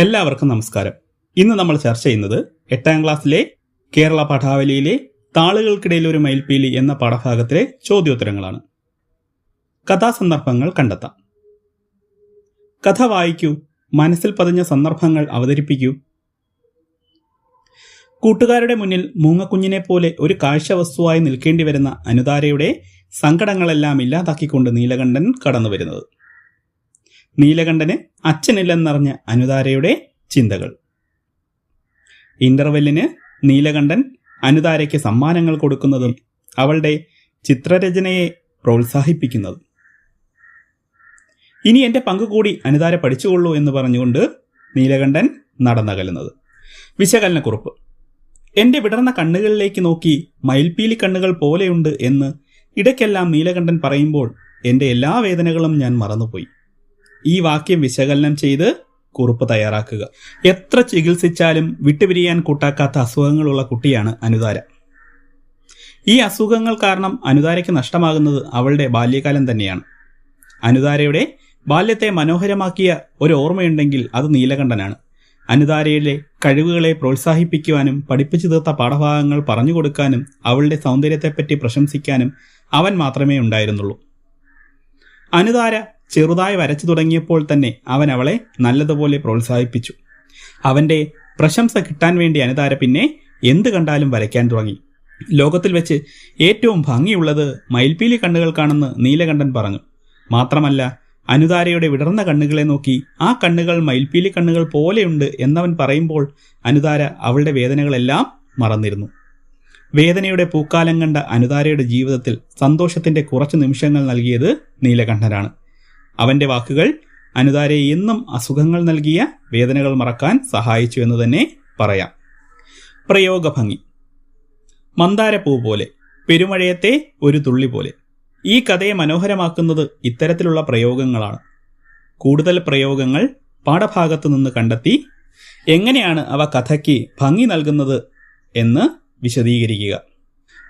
എല്ലാവർക്കും നമസ്കാരം. ഇന്ന് നമ്മൾ ചർച്ച ചെയ്യുന്നത് 8ാം ക്ലാസ്സിലെ കേരള പാഠാവലിയിലെ താളുകൾക്കിടയിൽ ഒരു മയിൽപ്പീലി എന്ന പാഠഭാഗത്തിലെ ചോദ്യോത്തരങ്ങളാണ്. കഥാസന്ദർഭങ്ങൾ കണ്ടെത്താം. കഥ വായിക്കൂ, മനസ്സിൽ പതിഞ്ഞ സന്ദർഭങ്ങൾ അവതരിപ്പിക്കൂ. കൂട്ടുകാരുടെ മുന്നിൽ മൂങ്ങക്കുഞ്ഞിനെ പോലെ ഒരു കാഴ്ചവസ്തുവായി നിൽക്കേണ്ടി വരുന്ന അനുതാരയുടെ സങ്കടങ്ങളെല്ലാം ഇല്ലാതാക്കിക്കൊണ്ട് നീലകണ്ഠൻ കടന്നു വരുന്നത്. നീലകണ്ഠന് അച്ഛനില്ലെന്നറിഞ്ഞ അനുതാരയുടെ ചിന്തകൾ. ഇന്റർവെല്ലിന് നീലകണ്ഠൻ അനുതാരയ്ക്ക് സമ്മാനങ്ങൾ കൊടുക്കുന്നതും അവളുടെ ചിത്രരചനയെ പ്രോത്സാഹിപ്പിക്കുന്നതും. ഇനി എൻ്റെ പങ്കു കൂടി അനുതാര പഠിച്ചുകൊള്ളൂ എന്ന് പറഞ്ഞുകൊണ്ട് നീലകണ്ഠൻ നടന്നകലുന്നത്. വിശകലനക്കുറിപ്പ്. എൻ്റെ വിടർന്ന കണ്ണുകളിലേക്ക് നോക്കി മയിൽപ്പീലി കണ്ണുകൾ പോലെയുണ്ട് എന്ന് ഇടയ്ക്കെല്ലാം നീലകണ്ഠൻ പറയുമ്പോൾ എൻ്റെ എല്ലാ വേദനകളും ഞാൻ മറന്നുപോയി. ഈ വാക്യം വിശകലനം ചെയ്ത് കുറിപ്പ് തയ്യാറാക്കുക. എത്ര ചികിത്സിച്ചാലും വിട്ടുപിരിയാൻ കൂട്ടാക്കാത്ത അസുഖങ്ങളുള്ള കുട്ടിയാണ് അനുതാര. ഈ അസുഖങ്ങൾ കാരണം അനുതാരയ്ക്ക് നഷ്ടമാകുന്നത് അവളുടെ ബാല്യകാലം തന്നെയാണ്. അനുതാരയുടെ ബാല്യത്തെ മനോഹരമാക്കിയ ഒരു ഓർമ്മയുണ്ടെങ്കിൽ അത് നീലകണ്ഠനാണ്. അനുതാരയിലെ കഴിവുകളെ പ്രോത്സാഹിപ്പിക്കുവാനും പഠിപ്പിച്ചു തീർത്ത പാഠഭാഗങ്ങൾ പറഞ്ഞു കൊടുക്കാനും അവളുടെ സൗന്ദര്യത്തെപ്പറ്റി പ്രശംസിക്കാനും അവൻ മാത്രമേ ഉണ്ടായിരുന്നുള്ളൂ. അനുതാര ചെറുതായി വരച്ചു തുടങ്ങിയപ്പോൾ തന്നെ അവൻ അവളെ നല്ലതുപോലെ പ്രോത്സാഹിപ്പിച്ചു. അവൻ്റെ പ്രശംസ കിട്ടാൻ വേണ്ടി അനുതാര പിന്നെ എന്ത് കണ്ടാലും വരയ്ക്കാൻ തുടങ്ങി. ലോകത്തിൽ വെച്ച് ഏറ്റവും ഭംഗിയുള്ളത് മയിൽപ്പീലി കണ്ണുകൾക്കാണെന്ന് നീലകണ്ഠൻ പറഞ്ഞു. മാത്രമല്ല, അനുതാരയുടെ വിടർന്ന കണ്ണുകളെ നോക്കി ആ കണ്ണുകൾ മയിൽപ്പീലി കണ്ണുകൾ പോലെയുണ്ട് എന്നവൻ പറയുമ്പോൾ അനുതാര അവളുടെ വേദനകളെല്ലാം മറന്നിരുന്നു. വേദനയുടെ പൂക്കാലം കണ്ട അനുതാരയുടെ ജീവിതത്തിൽ സന്തോഷത്തിന്റെ കുറച്ചു നിമിഷങ്ങൾ നൽകിയത് നീലകണ്ഠനാണ്. അവന്റെ വാക്കുകൾ അനുതാരയെ എന്നും അസുഖങ്ങൾ നൽകിയ വേദനകൾ മറക്കാൻ സഹായിച്ചു എന്ന് തന്നെ പറയാം. പ്രയോഗഭംഗി. മന്ദാരപ്പൂ പോലെ, പെരുമഴയത്തെ ഒരു തുള്ളി പോലെ. ഈ കഥയെ മനോഹരമാക്കുന്നത് ഇത്തരത്തിലുള്ള പ്രയോഗങ്ങളാണ്. കൂടുതൽ പ്രയോഗങ്ങൾ പാഠഭാഗത്തു നിന്ന് കണ്ടെത്തി എങ്ങനെയാണ് അവ കഥയ്ക്ക് ഭംഗി നൽകുന്നത് എന്ന് വിശദീകരിക്കുക.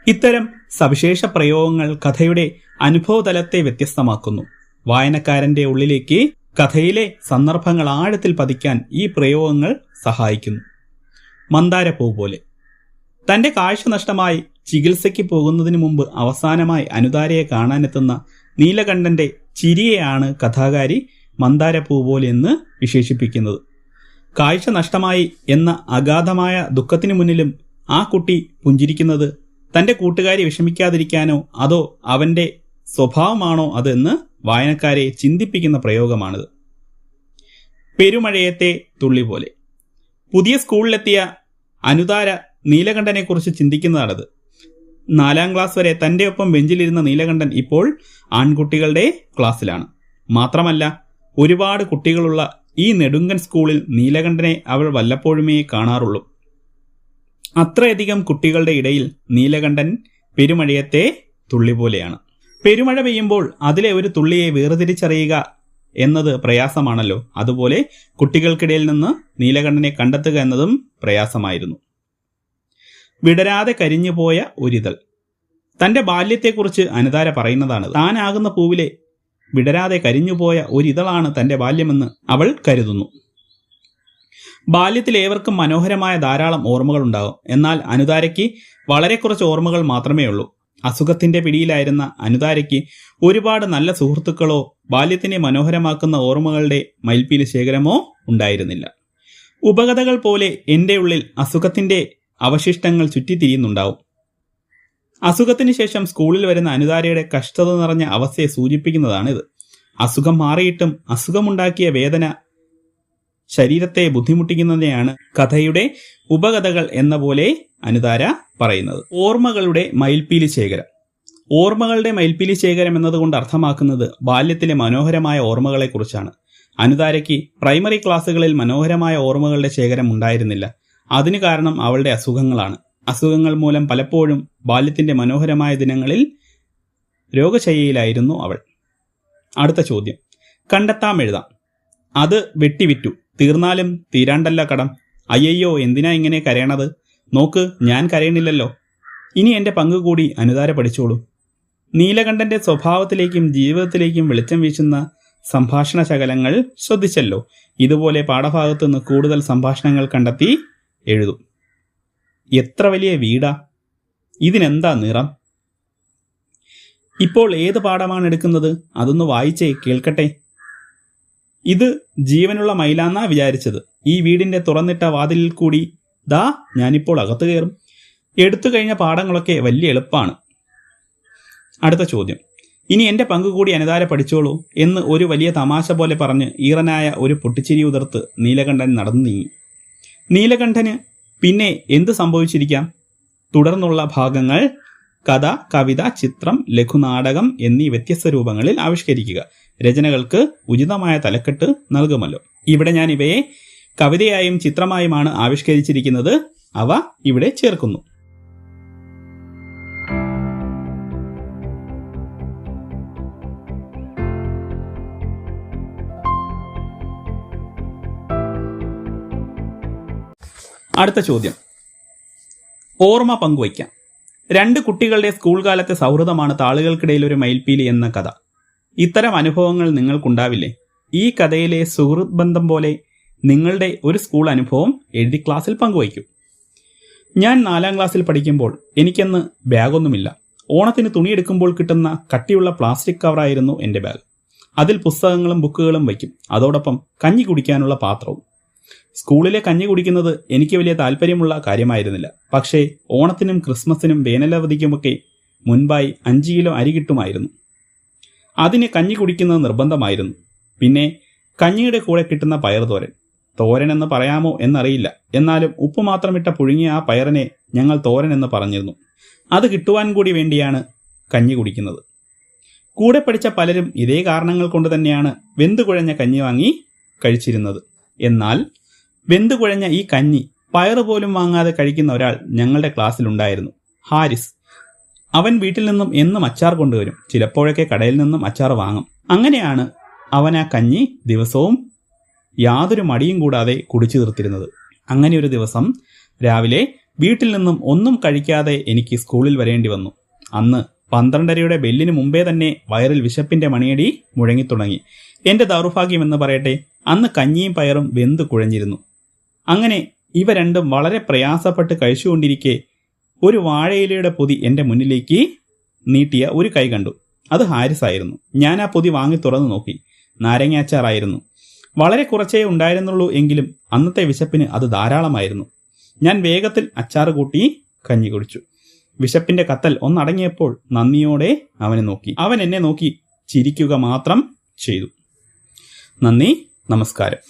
ഇത്തരം സവിശേഷ പ്രയോഗങ്ങൾ കഥയുടെ അനുഭവതലത്തെ വ്യത്യസ്തമാക്കുന്നു. വായനക്കാരന്റെ ഉള്ളിലേക്ക് കഥയിലെ സന്ദർഭങ്ങൾ ആഴത്തിൽ പതിക്കാൻ ഈ പ്രയോഗങ്ങൾ സഹായിക്കുന്നു. മന്ദാരപ്പൂ പോലെ. തന്റെ കാഴ്ച നഷ്ടമായി ചികിത്സയ്ക്ക് പോകുന്നതിന് മുമ്പ് അവസാനമായി അനുതാരയെ കാണാനെത്തുന്ന നീലകണ്ഠന്റെ ചിരിയെയാണ് കഥാകാരി മന്ദാരപ്പൂ പോലെ എന്ന് വിശേഷിപ്പിക്കുന്നത്. കാഴ്ച നഷ്ടമായി എന്ന അഗാധമായ ദുഃഖത്തിനു മുന്നിലും ആ കുട്ടി പുഞ്ചിരിക്കുന്നത് തന്റെ കൂട്ടുകാരി വിഷമിക്കാതിരിക്കാനോ അതോ അവന്റെ സ്വഭാവമാണോ അതെന്ന് വായനക്കാരെ ചിന്തിപ്പിക്കുന്ന പ്രയോഗമാണിത്. പെരുമഴയത്തെ തുള്ളി പോലെ. പുതിയ സ്കൂളിലെത്തിയ അനുതാര നീലകണ്ഠനെക്കുറിച്ച് ചിന്തിക്കുന്നതാണിത്. 4ാം ക്ലാസ് വരെ തൻ്റെ ഒപ്പം ബെഞ്ചിലിരുന്ന നീലകണ്ഠൻ ഇപ്പോൾ ആൺകുട്ടികളുടെ ക്ലാസ്സിലാണ്. മാത്രമല്ല, ഒരുപാട് കുട്ടികളുള്ള ഈ നെടുങ്കൻ സ്കൂളിൽ നീലകണ്ഠനെ അവൾ വല്ലപ്പോഴുമേ കാണാറുള്ളൂ. അത്രയധികം കുട്ടികളുടെ ഇടയിൽ നീലകണ്ഠൻ പെരുമഴയത്തെ തുള്ളി പോലെയാണ്. പെരുമഴ പെയ്യുമ്പോൾ അതിലെ ഒരു തുള്ളിയെ വേർതിരിച്ചറിയുക എന്നത് പ്രയാസമാണല്ലോ. അതുപോലെ കുട്ടികൾക്കിടയിൽ നിന്ന് നീലകണ്ഠനെ കണ്ടെത്തുക എന്നതും പ്രയാസമായിരുന്നു. വിടരാതെ കരിഞ്ഞുപോയ ഒരിതൾ. തന്റെ ബാല്യത്തെക്കുറിച്ച് അനുതാര പറയുന്നതാണ്. താനാകുന്ന പൂവിലെ വിടരാതെ കരിഞ്ഞുപോയ ഒരിതളാണ് തന്റെ ബാല്യമെന്ന് അവൾ കരുതുന്നു. ബാല്യത്തിൽ ഏവർക്കും മനോഹരമായ ധാരാളം ഓർമ്മകളുണ്ടാകും. എന്നാൽ അനുതാരയ്ക്ക് വളരെ കുറച്ച് ഓർമ്മകൾ മാത്രമേ ഉള്ളൂ. അസുഖത്തിന്റെ പിടിയിലായിരുന്ന അനുതാരയ്ക്ക് ഒരുപാട് നല്ല സുഹൃത്തുക്കളോ ബാല്യത്തിനെ മനോഹരമാക്കുന്ന ഓർമ്മകളുടെ മയിൽപ്പീലി ശേഖരമോ ഉണ്ടായിരുന്നില്ല. ഉപകഥകൾ പോലെ എൻ്റെ ഉള്ളിൽ അസുഖത്തിന്റെ അവശിഷ്ടങ്ങൾ ചുറ്റിത്തിരിയുന്നുണ്ടാവും. അസുഖത്തിന് ശേഷം സ്കൂളിൽ വരുന്ന അനുതാരയുടെ കഷ്ടത നിറഞ്ഞ അവസ്ഥയെ സൂചിപ്പിക്കുന്നതാണിത്. അസുഖം മാറിയിട്ടും അസുഖമുണ്ടാക്കിയ വേദന ശരീരത്തെ ബുദ്ധിമുട്ടിക്കുന്നതിനെയാണ് കഥയുടെ ഉപകഥകൾ എന്ന പോലെ അനുതാര പറയുന്നത്. ഓർമ്മകളുടെ മയിൽപ്പീലി ശേഖരം. ഓർമ്മകളുടെ മയിൽപ്പീലി ശേഖരം എന്നതുകൊണ്ട് അർത്ഥമാക്കുന്നത് ബാല്യത്തിലെ മനോഹരമായ ഓർമ്മകളെക്കുറിച്ചാണ്. അനുതാരയ്ക്ക് പ്രൈമറി ക്ലാസ്സുകളിൽ മനോഹരമായ ഓർമ്മകളുടെ ശേഖരം ഉണ്ടായിരുന്നില്ല. അതിന് കാരണം അവളുടെ അസുഖങ്ങളാണ്. അസുഖങ്ങൾ മൂലം പലപ്പോഴും ബാല്യത്തിന്റെ മനോഹരമായ ദിനങ്ങളിൽ രോഗശയ്യയിലായിരുന്നു അവൾ. അടുത്ത ചോദ്യം. കണ്ടെത്താം, എഴുതാം. അത് വെട്ടിവിറ്റു, തീർന്നാലും തീരാണ്ടല്ല കടം. അയ്യയ്യോ, എന്തിനാ ഇങ്ങനെ കരയണത്? നോക്ക്, ഞാൻ കരയണില്ലല്ലോ. ഇനി എൻ്റെ പങ്കു കൂടി അനുതാര പഠിച്ചോളൂ. നീലകണ്ഠന്റെ സ്വഭാവത്തിലേക്കും ജീവിതത്തിലേക്കും വെളിച്ചം വീശുന്ന സംഭാഷണ ശകലങ്ങൾ ശ്രദ്ധിച്ചല്ലോ. ഇതുപോലെ പാഠഭാഗത്തു നിന്ന് കൂടുതൽ സംഭാഷണങ്ങൾ കണ്ടെത്തി എഴുതും. എത്ര വലിയ വീടാ! ഇതിനെന്താ നിറം? ഇപ്പോൾ ഏത് പാഠമാണ് എടുക്കുന്നത്? അതൊന്ന് വായിച്ചേ കേൾക്കട്ടെ. ഇത് ജീവനുള്ള മയിലാന്നാ വിചാരിച്ചത്. ഈ വീടിന്റെ തുറന്നിട്ട വാതിലിൽ കൂടി ദാ ഞാനിപ്പോൾ അകത്ത് കയറും. എടുത്തു കഴിഞ്ഞ പാഠങ്ങളൊക്കെ വലിയ എളുപ്പമാണ്. അടുത്ത ചോദ്യം. ഇനി എന്റെ പങ്കു കൂടി അനിതാര പഠിച്ചോളൂ എന്ന് ഒരു വലിയ തമാശ പോലെ പറഞ്ഞ് ഈറനായ ഒരു പൊട്ടിച്ചിരി ഉതിർത്ത് നീലകണ്ഠൻ നടന്നു നീങ്ങി. നീലകണ്ഠന് പിന്നെ എന്ത് സംഭവിച്ചിരിക്കാം? തുടർന്നുള്ള ഭാഗങ്ങൾ കഥ, കവിത, ചിത്രം, ലഘുനാടകം എന്നീ വ്യത്യസ്ത രൂപങ്ങളിൽ ആവിഷ്കരിക്കുക. രചനകൾക്ക് ഉചിതമായ തലക്കെട്ട് നൽകുമല്ലോ. ഇവിടെ ഞാൻ ഇവയെ കവിതയായും ചിത്രമായുമാണ് ആവിഷ്കരിച്ചിരിക്കുന്നത്. അവ ഇവിടെ ചേർക്കുന്നു. അടുത്ത ചോദ്യം. ഓർമ്മ പങ്കുവയ്ക്കാം. 2 കുട്ടികളുടെ സ്കൂൾ കാലത്തെ സൗഹൃദമാണ് താളുകൾക്കിടയിൽ ഒരു മയിൽപ്പീലി എന്ന കഥ. ഇത്തരം അനുഭവങ്ങൾ നിങ്ങൾക്കുണ്ടാവില്ലേ? ഈ കഥയിലെ സുഹൃത്ത് ബന്ധം പോലെ നിങ്ങളുടെ ഒരു സ്കൂൾ അനുഭവം എഴുതി ക്ലാസ്സിൽ പങ്കുവയ്ക്കൂ. ഞാൻ 4ാം ക്ലാസ്സിൽ പഠിക്കുമ്പോൾ എനിക്കന്ന് ബാഗൊന്നുമില്ല. ഓണത്തിന് തുണിയെടുക്കുമ്പോൾ കിട്ടുന്ന കട്ടിയുള്ള പ്ലാസ്റ്റിക് കവറായിരുന്നു എൻ്റെ ബാഗ്. അതിൽ പുസ്തകങ്ങളും ബുക്കുകളും വയ്ക്കും. അതോടൊപ്പം കഞ്ഞി കുടിക്കാനുള്ള പാത്രവും. സ്കൂളിലെ കഞ്ഞി കുടിക്കുന്നത് എനിക്ക് വലിയ താല്പര്യമുള്ള കാര്യമായിരുന്നില്ല. പക്ഷേ ഓണത്തിനും ക്രിസ്മസിനും വേനലവധിക്കുമൊക്കെ മുൻപായി 5 കിലോ അരി കിട്ടുമായിരുന്നു. അതിന് കഞ്ഞി കുടിക്കുന്നത് നിർബന്ധമായിരുന്നു. പിന്നെ കഞ്ഞിയുടെ കൂടെ കിട്ടുന്ന പയറുതോരൻ. തോരൻ എന്ന് പറയാമോ എന്നറിയില്ല. എന്നാലും ഉപ്പ് മാത്രമിട്ട പുഴുങ്ങിയ ആ പയറിനെ ഞങ്ങൾ തോരൻ എന്ന് പറഞ്ഞിരുന്നു. അത് കിട്ടുവാൻ കൂടി വേണ്ടിയാണ് കഞ്ഞി കുടിക്കുന്നത്. കൂടെ പഠിച്ച പലരും ഇതേ കാരണങ്ങൾ കൊണ്ട് തന്നെയാണ് വെന്തുകുഴഞ്ഞ കഞ്ഞി വാങ്ങി കഴിച്ചിരുന്നത്. എന്നാൽ വെന്തുകുഴഞ്ഞ ഈ കഞ്ഞി പയറ് പോലും വാങ്ങാതെ കഴിക്കുന്ന ഒരാൾ ഞങ്ങളുടെ ക്ലാസ്സിലുണ്ടായിരുന്നു. ഹാരിസ്. അവൻ വീട്ടിൽ നിന്നും എന്നും അച്ചാർ കൊണ്ടുവരും. ചിലപ്പോഴൊക്കെ കടയിൽ നിന്നും അച്ചാർ വാങ്ങും. അങ്ങനെയാണ് അവൻ ആ കഞ്ഞി ദിവസവും യാതൊരു മടിയും കൂടാതെ കുടിച്ചു തീർത്തിരുന്നത്. അങ്ങനെ ഒരു ദിവസം രാവിലെ വീട്ടിൽ നിന്നും ഒന്നും കഴിക്കാതെ എനിക്ക് സ്കൂളിൽ വരേണ്ടി വന്നു. അന്ന് 12:30 ബെല്ലിന് മുമ്പേ തന്നെ വയറിൽ വിശപ്പിന്റെ മണിയടി മുഴങ്ങിത്തുടങ്ങി. എന്റെ ദൗർഭാഗ്യമെന്ന് പറയട്ടെ, അന്ന് കഞ്ഞിയും പയറും വെന്തു കുഴഞ്ഞിരുന്നു. അങ്ങനെ ഇവ രണ്ടും വളരെ പ്രയാസപ്പെട്ട് കഴിച്ചുകൊണ്ടിരിക്കെ ഒരു വാഴയിലയുടെ പൊതി എൻ്റെ മുന്നിലേക്ക് നീട്ടിയ ഒരു കൈ കണ്ടു. അത് ഹാരിസ് ആയിരുന്നു. ഞാൻ ആ പൊതി വാങ്ങി തുറന്നു നോക്കി. നാരങ്ങാച്ചാറായിരുന്നു. വളരെ കുറച്ചേ ഉണ്ടായിരുന്നുള്ളൂ. എങ്കിലും അന്നത്തെ വിശപ്പിന് അത് ധാരാളമായിരുന്നു. ഞാൻ വേഗത്തിൽ അച്ചാറ് കൂട്ടി കഞ്ഞി കുടിച്ചു. വിശപ്പിന്റെ കത്തൽ ഒന്നടങ്ങിയപ്പോൾ നന്ദിയോടെ അവനെ നോക്കി. അവൻ എന്നെ നോക്കി ചിരിക്കുക മാത്രം ചെയ്തു. നന്ദി, നമസ്കാരം.